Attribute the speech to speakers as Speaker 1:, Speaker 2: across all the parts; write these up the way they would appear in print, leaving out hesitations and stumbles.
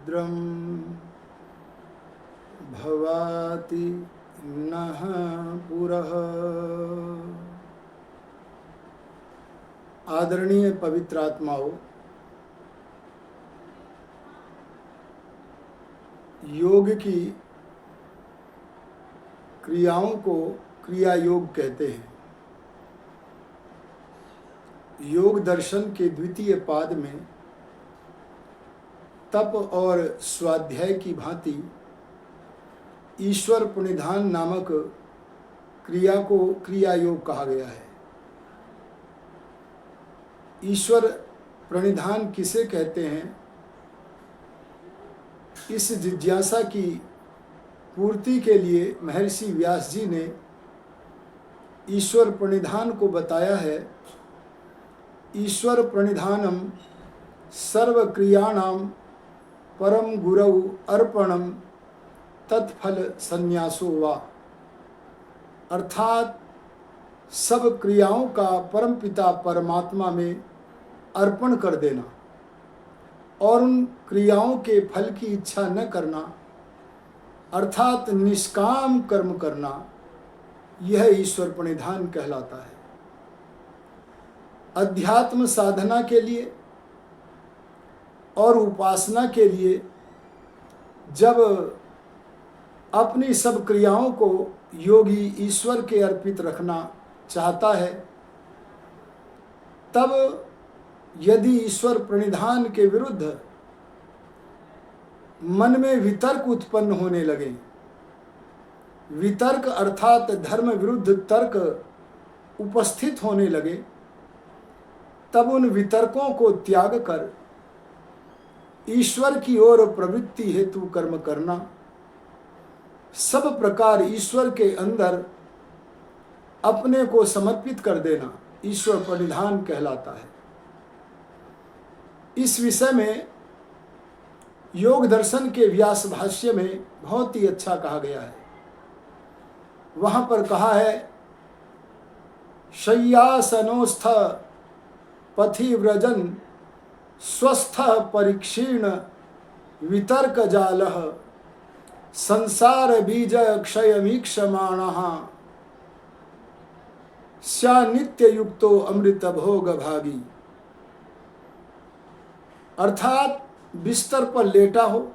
Speaker 1: भद्रं भवाति नः पुरः। आदरणीय पवित्र आत्माओं, योग की क्रियाओं को क्रिया योग कहते हैं। योग दर्शन के द्वितीय पाद में तप और स्वाध्याय की भांति ईश्वर प्रणिधान नामक क्रिया को क्रिया योग कहा गया है। ईश्वर प्रणिधान किसे कहते हैं, इस जिज्ञासा की पूर्ति के लिए महर्षि व्यास जी ने ईश्वर प्रणिधान को बताया है। ईश्वर प्रणिधानम सर्व क्रियाणाम परम गुरौ अर्पणम तत्फल संन्यासो वा। अर्थात सब क्रियाओं का परमपिता परमात्मा में अर्पण कर देना और उन क्रियाओं के फल की इच्छा न करना, अर्थात निष्काम कर्म करना, यह ईश्वर प्रणिधान कहलाता है। अध्यात्म साधना के लिए और उपासना के लिए जब अपनी सब क्रियाओं को योगी ईश्वर के अर्पित रखना चाहता है, तब यदि ईश्वर प्रणिधान के विरुद्ध मन में वितर्क उत्पन्न होने लगे, वितर्क अर्थात धर्म विरुद्ध तर्क उपस्थित होने लगे, तब उन वितर्कों को त्याग कर ईश्वर की ओर प्रवृत्ति हेतु कर्म करना, सब प्रकार ईश्वर के अंदर अपने को समर्पित कर देना ईश्वर प्रणिधान कहलाता है। इस विषय में योग दर्शन के व्यास भाष्य में बहुत ही अच्छा कहा गया है। वहाँ पर कहा है, शय्यासनोस्थ पथि व्रजन स्वस्थ परीक्षीर्ण वितर्क जालः संसार बीज क्षयमीक्षमाणः स्या नित्य युक्तो अमृत भोग भागी। अर्थात बिस्तर पर लेटा हो,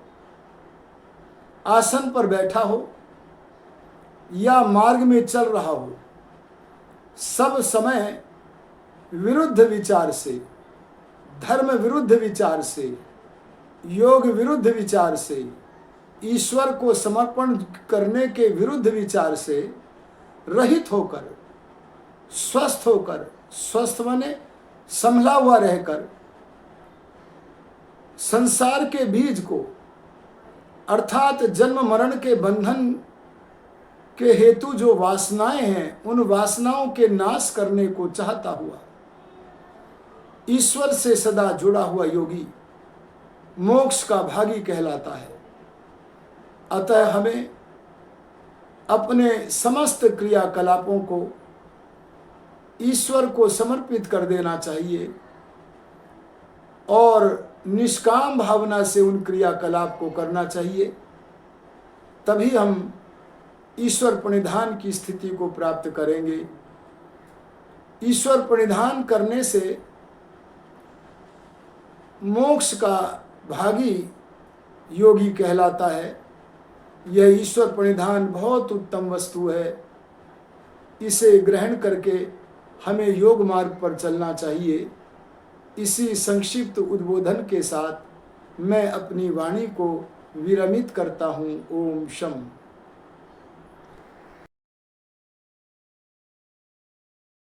Speaker 1: आसन पर बैठा हो या मार्ग में चल रहा हो, सब समय विरुद्ध विचार से, धर्म विरुद्ध विचार से, योग विरुद्ध विचार से, ईश्वर को समर्पण करने के विरुद्ध विचार से रहित होकर, स्वस्थ होकर, स्वस्थ माने संभला हुआ रहकर, संसार के बीज को अर्थात जन्म मरण के बंधन के हेतु जो वासनाएं हैं, उन वासनाओं के नाश करने को चाहता हुआ ईश्वर से सदा जुड़ा हुआ योगी मोक्ष का भागी कहलाता है। अतः हमें अपने समस्त क्रियाकलापों को ईश्वर को समर्पित कर देना चाहिए और निष्काम भावना से उन क्रियाकलाप को करना चाहिए। तभी हम ईश्वर प्रणिधान की स्थिति को प्राप्त करेंगे। ईश्वर प्रणिधान करने से मोक्ष का भागी योगी कहलाता है। यह ईश्वर प्रणिधान बहुत उत्तम वस्तु है। इसे ग्रहण करके हमें योग मार्ग पर चलना चाहिए। इसी संक्षिप्त उद्बोधन के साथ मैं अपनी वाणी को विरमित करता हूँ। ओम शम।